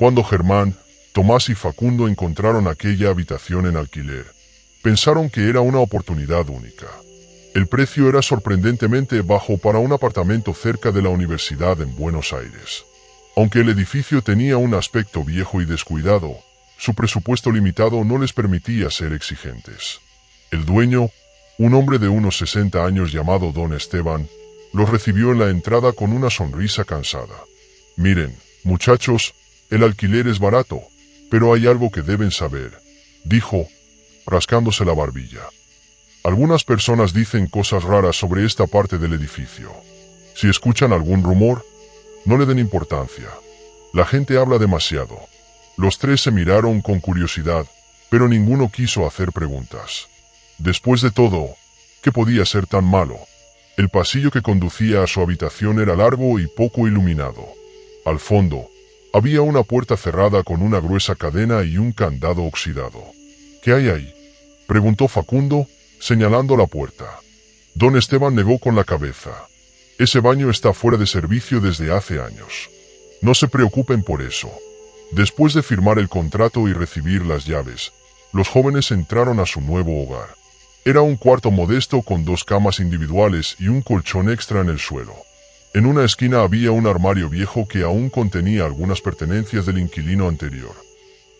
Cuando Germán, Tomás y Facundo encontraron aquella habitación en alquiler, pensaron que era una oportunidad única. El precio era sorprendentemente bajo para un apartamento cerca de la universidad en Buenos Aires. Aunque el edificio tenía un aspecto viejo y descuidado, su presupuesto limitado no les permitía ser exigentes. El dueño, un hombre de unos 60 años llamado Don Esteban, los recibió en la entrada con una sonrisa cansada. «Miren, muchachos, el alquiler es barato, pero hay algo que deben saber», dijo, rascándose la barbilla. «Algunas personas dicen cosas raras sobre esta parte del edificio. Si escuchan algún rumor, no le den importancia. La gente habla demasiado». Los tres se miraron con curiosidad, pero ninguno quiso hacer preguntas. Después de todo, ¿qué podía ser tan malo? El pasillo que conducía a su habitación era largo y poco iluminado. Al fondo, había una puerta cerrada con una gruesa cadena y un candado oxidado. «¿Qué hay ahí?», preguntó Facundo, señalando la puerta. Don Esteban negó con la cabeza. «Ese baño está fuera de servicio desde hace años. No se preocupen por eso». Después de firmar el contrato y recibir las llaves, los jóvenes entraron a su nuevo hogar. Era un cuarto modesto con 2 camas individuales y un colchón extra en el suelo. En una esquina había un armario viejo que aún contenía algunas pertenencias del inquilino anterior.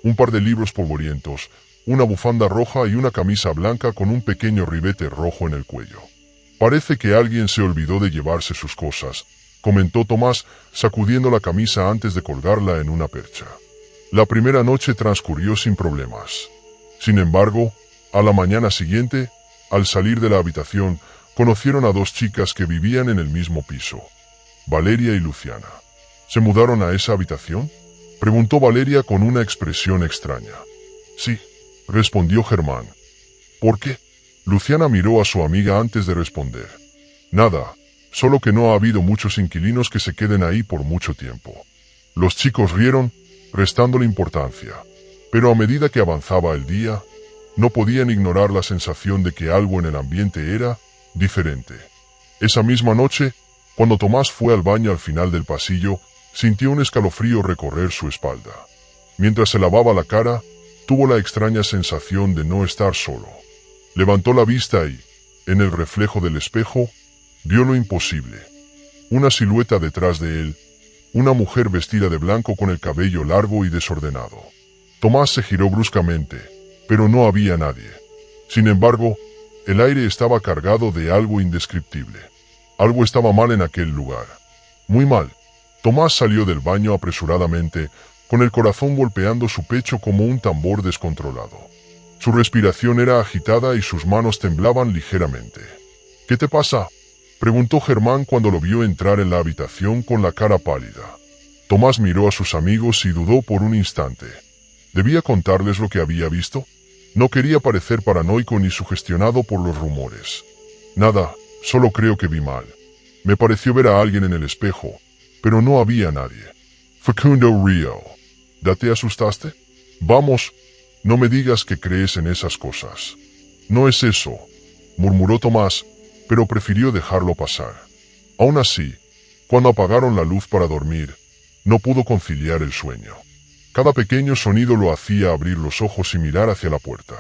Un par de libros polvorientos, una bufanda roja y una camisa blanca con un pequeño ribete rojo en el cuello. «Parece que alguien se olvidó de llevarse sus cosas», comentó Tomás, sacudiendo la camisa antes de colgarla en una percha. La primera noche transcurrió sin problemas. Sin embargo, a la mañana siguiente, al salir de la habitación, conocieron a 2 chicas que vivían en el mismo piso, Valeria y Luciana. «¿Se mudaron a esa habitación?», preguntó Valeria con una expresión extraña. «Sí», respondió Germán. «¿Por qué?». Luciana miró a su amiga antes de responder. «Nada, solo que no ha habido muchos inquilinos que se queden ahí por mucho tiempo». Los chicos rieron, restándole importancia, pero a medida que avanzaba el día, no podían ignorar la sensación de que algo en el ambiente era diferente. Esa misma noche, cuando Tomás fue al baño al final del pasillo, sintió un escalofrío recorrer su espalda. Mientras se lavaba la cara, tuvo la extraña sensación de no estar solo. Levantó la vista y, en el reflejo del espejo, vio lo imposible. Una silueta detrás de él, una mujer vestida de blanco con el cabello largo y desordenado. Tomás se giró bruscamente, pero no había nadie. Sin embargo, el aire estaba cargado de algo indescriptible. Algo estaba mal en aquel lugar. Muy mal. Tomás salió del baño apresuradamente, con el corazón golpeando su pecho como un tambor descontrolado. Su respiración era agitada y sus manos temblaban ligeramente. «¿Qué te pasa?», preguntó Germán cuando lo vio entrar en la habitación con la cara pálida. Tomás miró a sus amigos y dudó por un instante. ¿Debía contarles lo que había visto? No quería parecer paranoico ni sugestionado por los rumores. «Nada, solo creo que vi mal. Me pareció ver a alguien en el espejo, pero no había nadie». Facundo rió. «¿Ya te asustaste? Vamos, no me digas que crees en esas cosas». «No es eso», murmuró Tomás, pero prefirió dejarlo pasar. Aún así, cuando apagaron la luz para dormir, no pudo conciliar el sueño. Cada pequeño sonido lo hacía abrir los ojos y mirar hacia la puerta.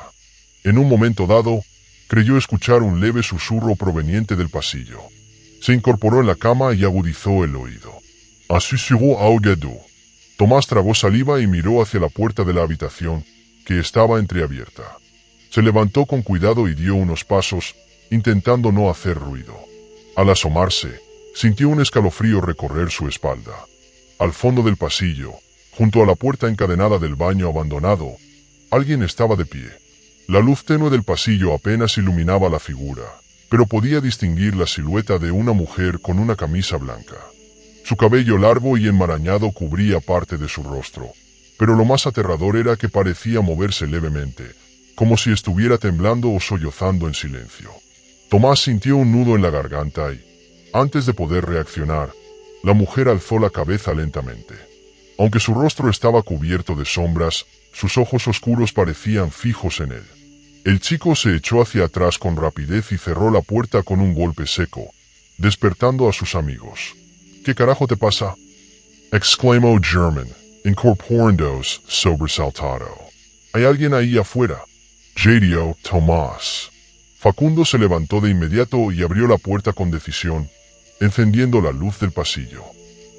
En un momento dado, creyó escuchar un leve susurro proveniente del pasillo. Se incorporó en la cama y agudizó el oído. Un susurro ahogado. Tomás tragó saliva y miró hacia la puerta de la habitación, que estaba entreabierta. Se levantó con cuidado y dio unos pasos, intentando no hacer ruido. Al asomarse, sintió un escalofrío recorrer su espalda. Al fondo del pasillo, junto a la puerta encadenada del baño abandonado, alguien estaba de pie. La luz tenue del pasillo apenas iluminaba la figura, pero podía distinguir la silueta de una mujer con una camisa blanca. Su cabello largo y enmarañado cubría parte de su rostro, pero lo más aterrador era que parecía moverse levemente, como si estuviera temblando o sollozando en silencio. Tomás sintió un nudo en la garganta y, antes de poder reaccionar, la mujer alzó la cabeza lentamente. Aunque su rostro estaba cubierto de sombras, sus ojos oscuros parecían fijos en él. El chico se echó hacia atrás con rapidez y cerró la puerta con un golpe seco, despertando a sus amigos. «¿Qué carajo te pasa?», exclamó Germán. incorporándose sobresaltado. «Hay alguien ahí afuera», dijo Tomás. Facundo se levantó de inmediato y abrió la puerta con decisión, encendiendo la luz del pasillo.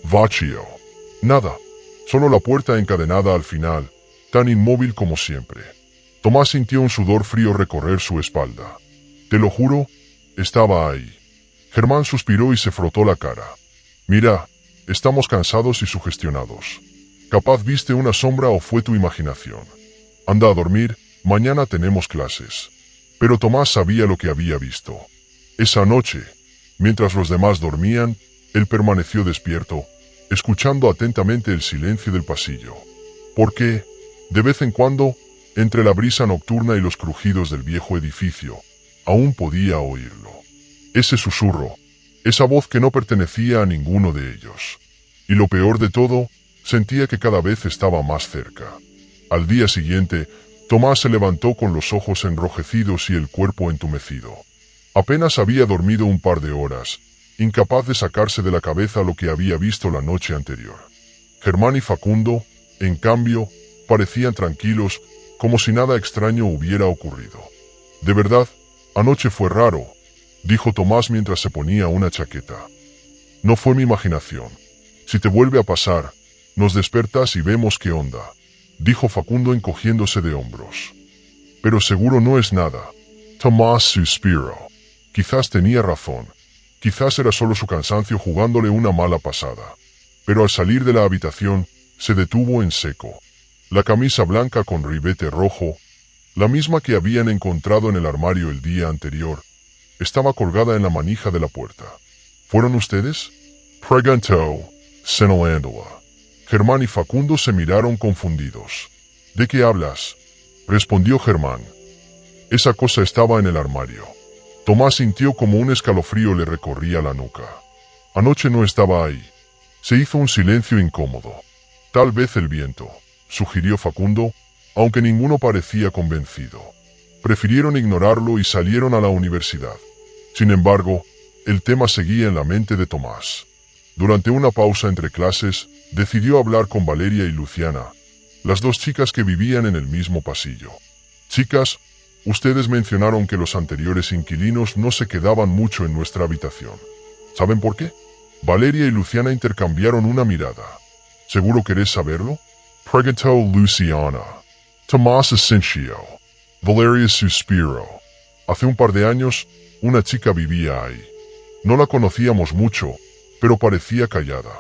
Vacío. Nada. Solo la puerta encadenada al final, tan inmóvil como siempre. Tomás sintió un sudor frío recorrer su espalda. «Te lo juro, estaba ahí». Germán suspiró y se frotó la cara. «Mira, estamos cansados y sugestionados. Capaz viste una sombra o fue tu imaginación. Anda a dormir, mañana tenemos clases». Pero Tomás sabía lo que había visto. Esa noche, mientras los demás dormían, él permaneció despierto, escuchando atentamente el silencio del pasillo. Porque, de vez en cuando, entre la brisa nocturna y los crujidos del viejo edificio, aún podía oírlo. Ese susurro, esa voz que no pertenecía a ninguno de ellos. Y lo peor de todo, sentía que cada vez estaba más cerca. Al día siguiente, Tomás se levantó con los ojos enrojecidos y el cuerpo entumecido. Apenas había dormido un par de horas, incapaz de sacarse de la cabeza lo que había visto la noche anterior. Germán y Facundo, en cambio, parecían tranquilos, como si nada extraño hubiera ocurrido. «De verdad, anoche fue raro», dijo Tomás mientras se ponía una chaqueta. «No fue mi imaginación. Si te vuelve a pasar, nos despertas y vemos qué onda», dijo Facundo encogiéndose de hombros. «Pero seguro no es nada». Tomás suspiró. Quizás tenía razón. Quizás era solo su cansancio jugándole una mala pasada. Pero al salir de la habitación, se detuvo en seco. La camisa blanca con ribete rojo, la misma que habían encontrado en el armario el día anterior, estaba colgada en la manija de la puerta. «¿Fueron ustedes?», preguntó, señalándola. Germán y Facundo se miraron confundidos. «¿De qué hablas?», respondió Germán. «Esa cosa estaba en el armario». Tomás sintió como un escalofrío le recorría la nuca. «Anoche no estaba ahí». Se hizo un silencio incómodo. «Tal vez el viento», sugirió Facundo, aunque ninguno parecía convencido. Prefirieron ignorarlo y salieron a la universidad. Sin embargo, el tema seguía en la mente de Tomás. Durante una pausa entre clases, decidió hablar con Valeria y Luciana, las dos chicas que vivían en el mismo pasillo. «Chicas, ustedes mencionaron que los anteriores inquilinos no se quedaban mucho en nuestra habitación. ¿Saben por qué?». Valeria y Luciana intercambiaron una mirada. «¿Seguro querés saberlo?», preguntó Luciana. Tomás asintió. Valeria suspiró. «Hace un par de años, una chica vivía ahí. No la conocíamos mucho, pero parecía callada.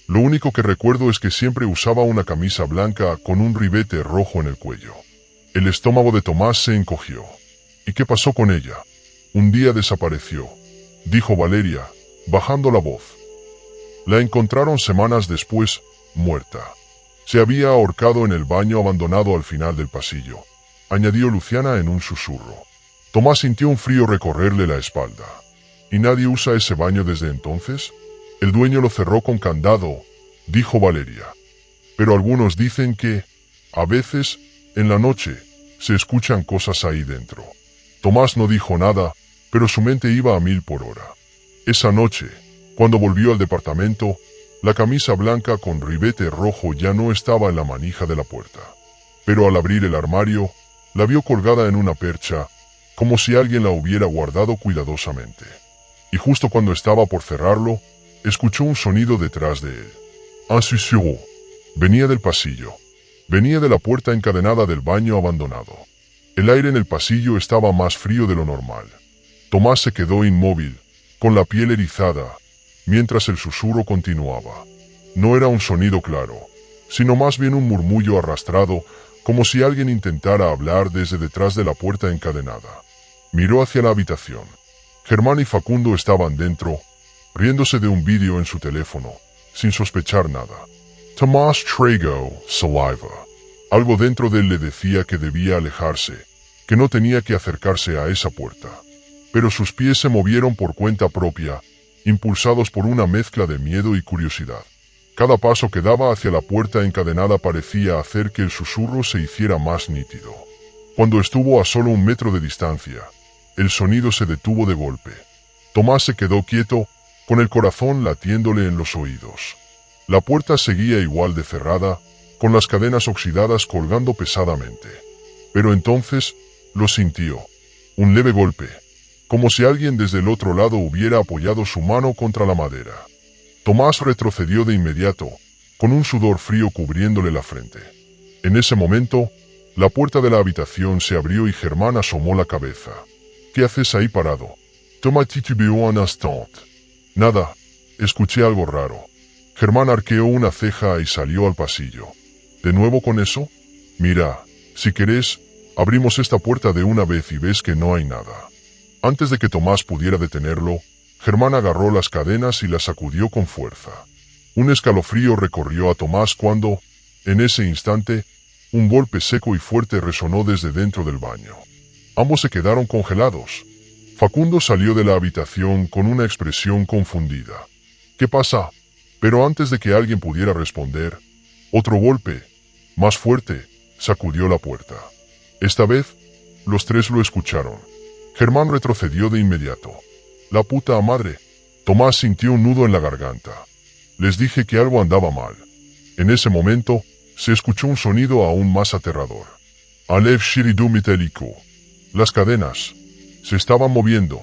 Lo único que recuerdo es que siempre usaba una camisa blanca con un ribete rojo en el cuello». El estómago de Tomás se encogió. «¿Y qué pasó con ella?». «Un día desapareció», dijo Valeria, bajando la voz. «La encontraron semanas después, muerta. Se había ahorcado en el baño abandonado al final del pasillo», añadió Luciana en un susurro. Tomás sintió un frío recorrerle la espalda. «¿Y nadie usa ese baño desde entonces?». «El dueño lo cerró con candado», dijo Valeria. «Pero algunos dicen que, a veces, en la noche, se escuchan cosas ahí dentro». Tomás no dijo nada, pero su mente iba a 1000 por hora. Esa noche, cuando volvió al departamento, la camisa blanca con ribete rojo ya no estaba en la manija de la puerta. Pero al abrir el armario, la vio colgada en una percha, como si alguien la hubiera guardado cuidadosamente. Y justo cuando estaba por cerrarlo, escuchó un sonido detrás de él. Un susurro. Venía del pasillo. Venía de la puerta encadenada del baño abandonado. El aire en el pasillo estaba más frío de lo normal. Tomás se quedó inmóvil, con la piel erizada, mientras el susurro continuaba. No era un sonido claro, sino más bien un murmullo arrastrado, como si alguien intentara hablar desde detrás de la puerta encadenada. Miró hacia la habitación. Germán y Facundo estaban dentro, riéndose de un vídeo en su teléfono, sin sospechar nada. Tomás tragó saliva. Algo dentro de él le decía que debía alejarse, que no tenía que acercarse a esa puerta. Pero sus pies se movieron por cuenta propia, impulsados por una mezcla de miedo y curiosidad. Cada paso que daba hacia la puerta encadenada parecía hacer que el susurro se hiciera más nítido. Cuando estuvo a solo 1 metro de distancia, el sonido se detuvo de golpe. Tomás se quedó quieto, con el corazón latiéndole en los oídos. La puerta seguía igual de cerrada, con las cadenas oxidadas colgando pesadamente. Pero entonces lo sintió. Un leve golpe, como si alguien desde el otro lado hubiera apoyado su mano contra la madera. Tomás retrocedió de inmediato, con un sudor frío cubriéndole la frente. En ese momento, la puerta de la habitación se abrió y Germán asomó la cabeza. «¿Qué haces ahí parado?» Tomás titubeó un instante. «Nada, escuché algo raro». Germán arqueó una ceja y salió al pasillo. «¿De nuevo con eso? Mira, si querés, abrimos esta puerta de una vez y ves que no hay nada». Antes de que Tomás pudiera detenerlo, Germán agarró las cadenas y las sacudió con fuerza. Un escalofrío recorrió a Tomás cuando, en ese instante, un golpe seco y fuerte resonó desde dentro del baño. Ambos se quedaron congelados. Facundo salió de la habitación con una expresión confundida. «¿Qué pasa?» Pero antes de que alguien pudiera responder, otro golpe, más fuerte, sacudió la puerta. Esta vez, los tres lo escucharon. Germán retrocedió de inmediato. «La puta madre». Tomás sintió un nudo en la garganta. «Les dije que algo andaba mal». En ese momento, se escuchó un sonido aún más aterrador. Alev Shiridu Miteliko. Las cadenas se estaban moviendo.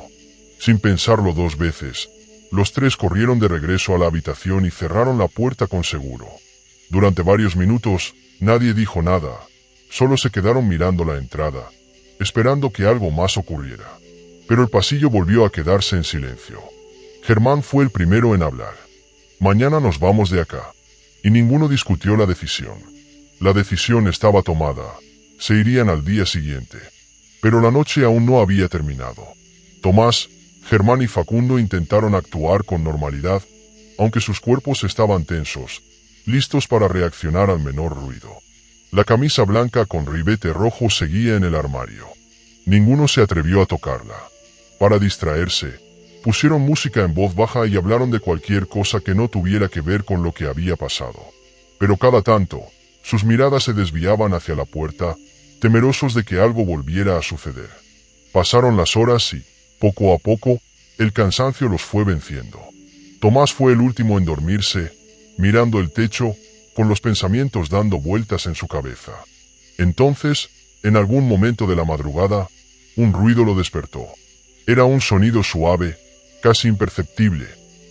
Sin pensarlo dos veces, los tres corrieron de regreso a la habitación y cerraron la puerta con seguro. Durante varios minutos, nadie dijo nada. Solo se quedaron mirando la entrada, esperando que algo más ocurriera. Pero el pasillo volvió a quedarse en silencio. Germán fue el primero en hablar. «Mañana nos vamos de acá». Y ninguno discutió la decisión. La decisión estaba tomada. Se irían al día siguiente. Pero la noche aún no había terminado. Tomás, Germán y Facundo intentaron actuar con normalidad, aunque sus cuerpos estaban tensos, listos para reaccionar al menor ruido. La camisa blanca con ribete rojo seguía en el armario. Ninguno se atrevió a tocarla. Para distraerse, pusieron música en voz baja y hablaron de cualquier cosa que no tuviera que ver con lo que había pasado. Pero cada tanto, sus miradas se desviaban hacia la puerta, temerosos de que algo volviera a suceder. Pasaron las horas y, poco a poco, el cansancio los fue venciendo. Tomás fue el último en dormirse, mirando el techo, con los pensamientos dando vueltas en su cabeza. Entonces, en algún momento de la madrugada, un ruido lo despertó. Era un sonido suave, casi imperceptible,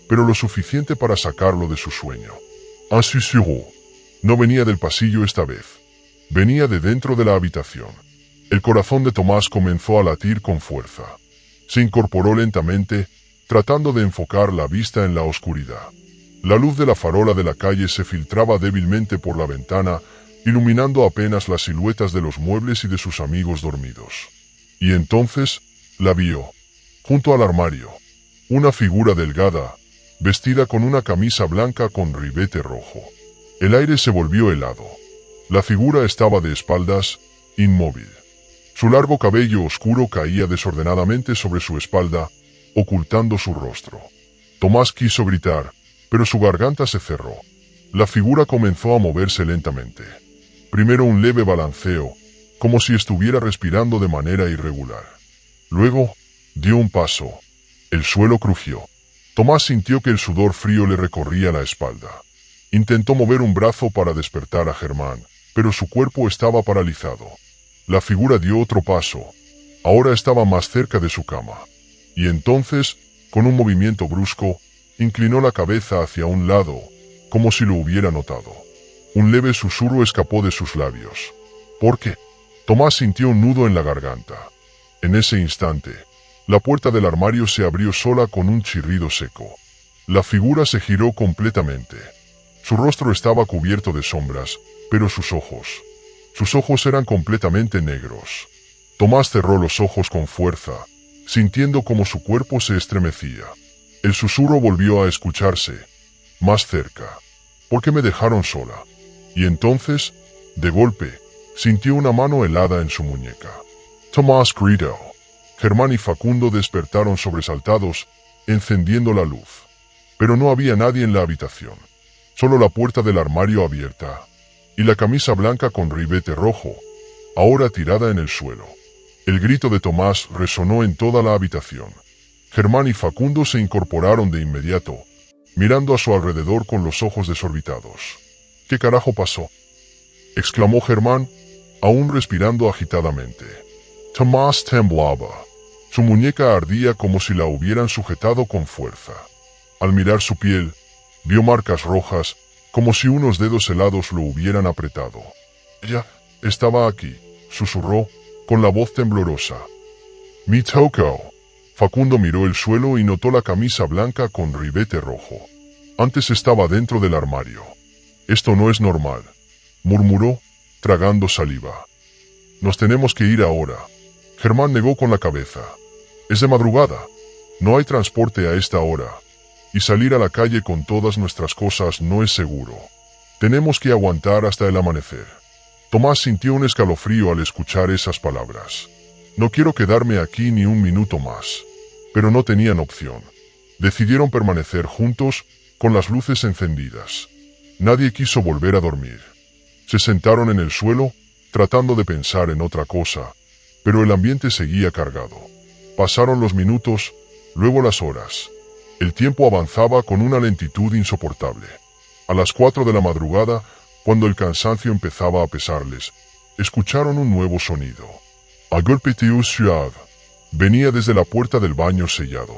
pero lo suficiente para sacarlo de su sueño. Un susurro. No venía del pasillo esta vez. Venía de dentro de la habitación. El corazón de Tomás comenzó a latir con fuerza. Se incorporó lentamente, tratando de enfocar la vista en la oscuridad. La luz de la farola de la calle se filtraba débilmente por la ventana, iluminando apenas las siluetas de los muebles y de sus amigos dormidos. Y entonces, la vio, junto al armario, una figura delgada, vestida con una camisa blanca con ribete rojo. El aire se volvió helado. La figura estaba de espaldas, inmóvil. Su largo cabello oscuro caía desordenadamente sobre su espalda, ocultando su rostro. Tomás quiso gritar, pero su garganta se cerró. La figura comenzó a moverse lentamente. Primero un leve balanceo, como si estuviera respirando de manera irregular. Luego, dio un paso. El suelo crujió. Tomás sintió que el sudor frío le recorría la espalda. Intentó mover un brazo para despertar a Germán, pero su cuerpo estaba paralizado. La figura dio otro paso. Ahora estaba más cerca de su cama. Y entonces, con un movimiento brusco, inclinó la cabeza hacia un lado, como si lo hubiera notado. Un leve susurro escapó de sus labios. ¿Por qué? Tomás sintió un nudo en la garganta. En ese instante, la puerta del armario se abrió sola con un chirrido seco. La figura se giró completamente. Su rostro estaba cubierto de sombras, pero sus ojos eran completamente negros. Tomás cerró los ojos con fuerza, sintiendo como su cuerpo se estremecía. El susurro volvió a escucharse, más cerca. ¿Por qué me dejaron sola? Y entonces, de golpe, sintió una mano helada en su muñeca. Tomás gritó. Germán y Facundo despertaron sobresaltados, encendiendo la luz. Pero no había nadie en la habitación. Solo la puerta del armario abierta, y la camisa blanca con ribete rojo, ahora tirada en el suelo. El grito de Tomás resonó en toda la habitación. Germán y Facundo se incorporaron de inmediato, mirando a su alrededor con los ojos desorbitados. ¿Qué carajo pasó? exclamó Germán, aún respirando agitadamente. Tomás temblaba. Su muñeca ardía como si la hubieran sujetado con fuerza. Al mirar su piel, vio marcas rojas, como si unos dedos helados lo hubieran apretado. «Ya, estaba aquí», susurró, con la voz temblorosa. «Mi tocó». Facundo miró el suelo y notó la camisa blanca con ribete rojo. Antes estaba dentro del armario. «Esto no es normal», murmuró, tragando saliva. «Nos tenemos que ir ahora». Germán negó con la cabeza. «Es de madrugada. No hay transporte a esta hora. Y salir a la calle con todas nuestras cosas no es seguro. Tenemos que aguantar hasta el amanecer». Tomás sintió un escalofrío al escuchar esas palabras. «No quiero quedarme aquí ni un minuto más». Pero no tenían opción. Decidieron permanecer juntos, con las luces encendidas. Nadie quiso volver a dormir. Se sentaron en el suelo, tratando de pensar en otra cosa, pero el ambiente seguía cargado. Pasaron los minutos, luego las horas. El tiempo avanzaba con una lentitud insoportable. A las 4 de la madrugada, cuando el cansancio empezaba a pesarles, escucharon un nuevo sonido. A golpeteó suave. Venía desde la puerta del baño sellado.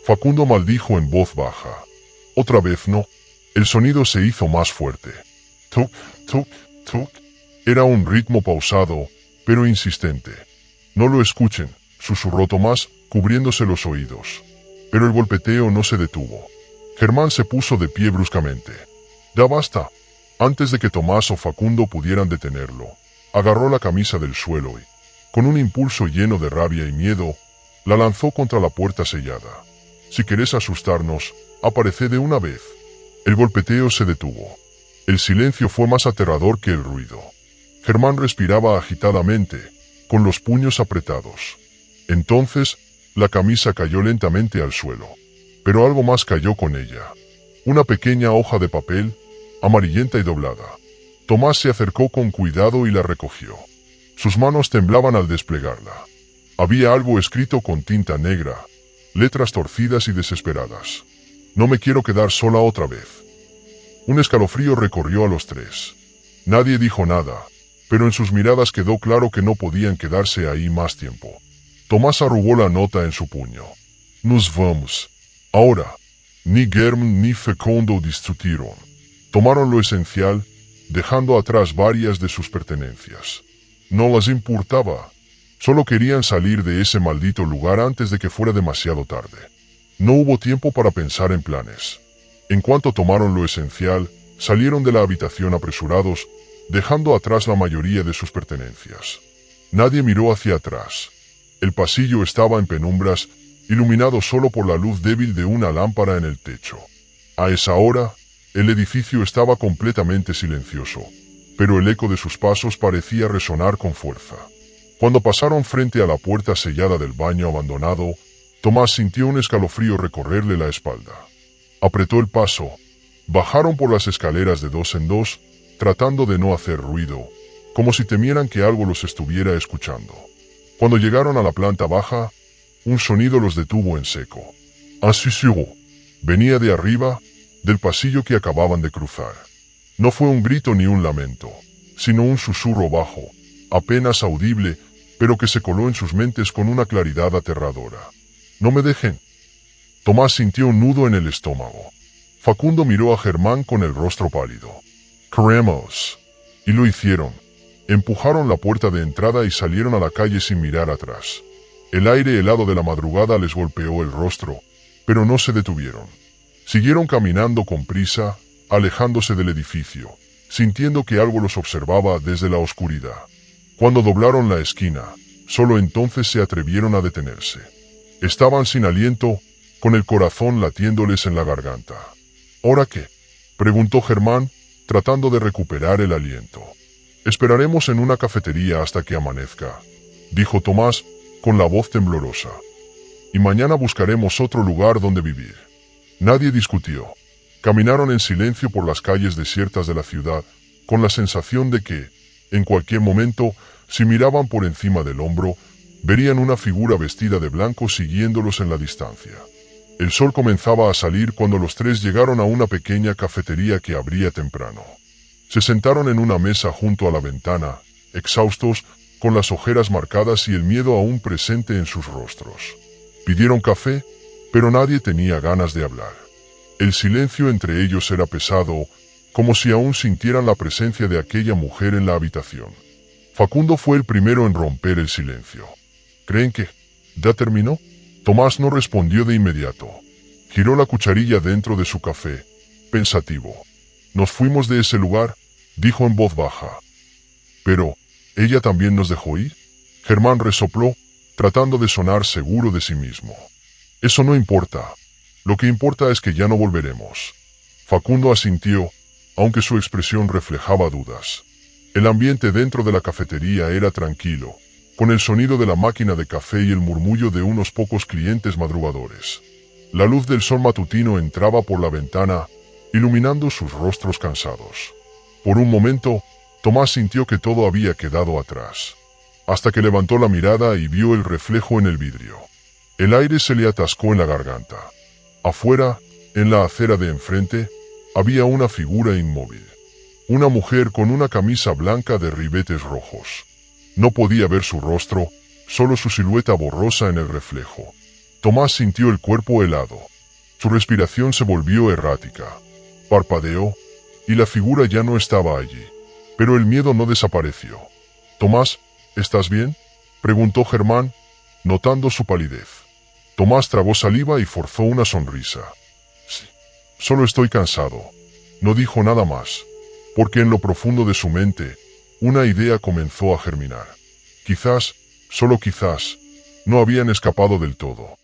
Facundo maldijo en voz baja. «Otra vez no». El sonido se hizo más fuerte. Toc, toc, toc. Era un ritmo pausado, pero insistente. «No lo escuchen», susurró Tomás, cubriéndose los oídos. Pero el golpeteo no se detuvo. Germán se puso de pie bruscamente. «Ya basta». Antes de que Tomás o Facundo pudieran detenerlo, agarró la camisa del suelo y, con un impulso lleno de rabia y miedo, la lanzó contra la puerta sellada. «Si querés asustarnos, aparecé de una vez». El golpeteo se detuvo. El silencio fue más aterrador que el ruido. Germán respiraba agitadamente, con los puños apretados. Entonces, la camisa cayó lentamente al suelo. Pero algo más cayó con ella. Una pequeña hoja de papel, amarillenta y doblada. Tomás se acercó con cuidado y la recogió. Sus manos temblaban al desplegarla. Había algo escrito con tinta negra, letras torcidas y desesperadas. «No me quiero quedar sola otra vez». Un escalofrío recorrió a los tres. Nadie dijo nada, pero en sus miradas quedó claro que no podían quedarse ahí más tiempo. Tomás arrugó la nota en su puño. «Nos vamos. Ahora». Ni Germ ni Facundo discutieron. Tomaron lo esencial, dejando atrás varias de sus pertenencias. No les importaba. Solo querían salir de ese maldito lugar antes de que fuera demasiado tarde. No hubo tiempo para pensar en planes. En cuanto tomaron lo esencial, salieron de la habitación apresurados, dejando atrás la mayoría de sus pertenencias. Nadie miró hacia atrás. El pasillo estaba en penumbras, iluminado solo por la luz débil de una lámpara en el techo. A esa hora, el edificio estaba completamente silencioso, pero el eco de sus pasos parecía resonar con fuerza. Cuando pasaron frente a la puerta sellada del baño abandonado, Tomás sintió un escalofrío recorrerle la espalda. Apretó el paso. Bajaron por las escaleras de 2 en 2, tratando de no hacer ruido, como si temieran que algo los estuviera escuchando. Cuando llegaron a la planta baja, un sonido los detuvo en seco. Un susurro. Venía de arriba, del pasillo que acababan de cruzar. No fue un grito ni un lamento, sino un susurro bajo, apenas audible, pero que se coló en sus mentes con una claridad aterradora. «No me dejen». Tomás sintió un nudo en el estómago. Facundo miró a Germán con el rostro pálido. «Queremos». Y lo hicieron. Empujaron la puerta de entrada y salieron a la calle sin mirar atrás. El aire helado de la madrugada les golpeó el rostro, pero no se detuvieron. Siguieron caminando con prisa, alejándose del edificio, sintiendo que algo los observaba desde la oscuridad. Cuando doblaron la esquina, solo entonces se atrevieron a detenerse. Estaban sin aliento, con el corazón latiéndoles en la garganta. «¿Ahora qué?», preguntó Germán, tratando de recuperar el aliento. «Esperaremos en una cafetería hasta que amanezca», dijo Tomás, con la voz temblorosa. «Y mañana buscaremos otro lugar donde vivir». Nadie discutió. Caminaron en silencio por las calles desiertas de la ciudad, con la sensación de que, en cualquier momento, si miraban por encima del hombro, verían una figura vestida de blanco siguiéndolos en la distancia. El sol comenzaba a salir cuando los tres llegaron a una pequeña cafetería que abría temprano. Se sentaron en una mesa junto a la ventana, exhaustos, con las ojeras marcadas y el miedo aún presente en sus rostros. Pidieron café, pero nadie tenía ganas de hablar. El silencio entre ellos era pesado, como si aún sintieran la presencia de aquella mujer en la habitación. Facundo fue el primero en romper el silencio. ¿Creen que ya terminó? Tomás no respondió de inmediato. Giró la cucharilla dentro de su café, pensativo. Nos fuimos de ese lugar, dijo en voz baja. Pero, ¿ella también nos dejó ir? Germán resopló, tratando de sonar seguro de sí mismo. Eso no importa. Lo que importa es que ya no volveremos. Facundo asintió, aunque su expresión reflejaba dudas. El ambiente dentro de la cafetería era tranquilo, con el sonido de la máquina de café y el murmullo de unos pocos clientes madrugadores. La luz del sol matutino entraba por la ventana, iluminando sus rostros cansados. Por un momento, Tomás sintió que todo había quedado atrás, hasta que levantó la mirada y vio el reflejo en el vidrio. El aire se le atascó en la garganta. Afuera, en la acera de enfrente, había una figura inmóvil. Una mujer con una camisa blanca de ribetes rojos. No podía ver su rostro, solo su silueta borrosa en el reflejo. Tomás sintió el cuerpo helado. Su respiración se volvió errática. Parpadeó, y la figura ya no estaba allí. Pero el miedo no desapareció. «Tomás, ¿estás bien?», preguntó Germán, notando su palidez. Tomás tragó saliva y forzó una sonrisa. «Sí, solo estoy cansado». No dijo nada más, porque en lo profundo de su mente, una idea comenzó a germinar. Quizás, solo quizás, no habían escapado del todo.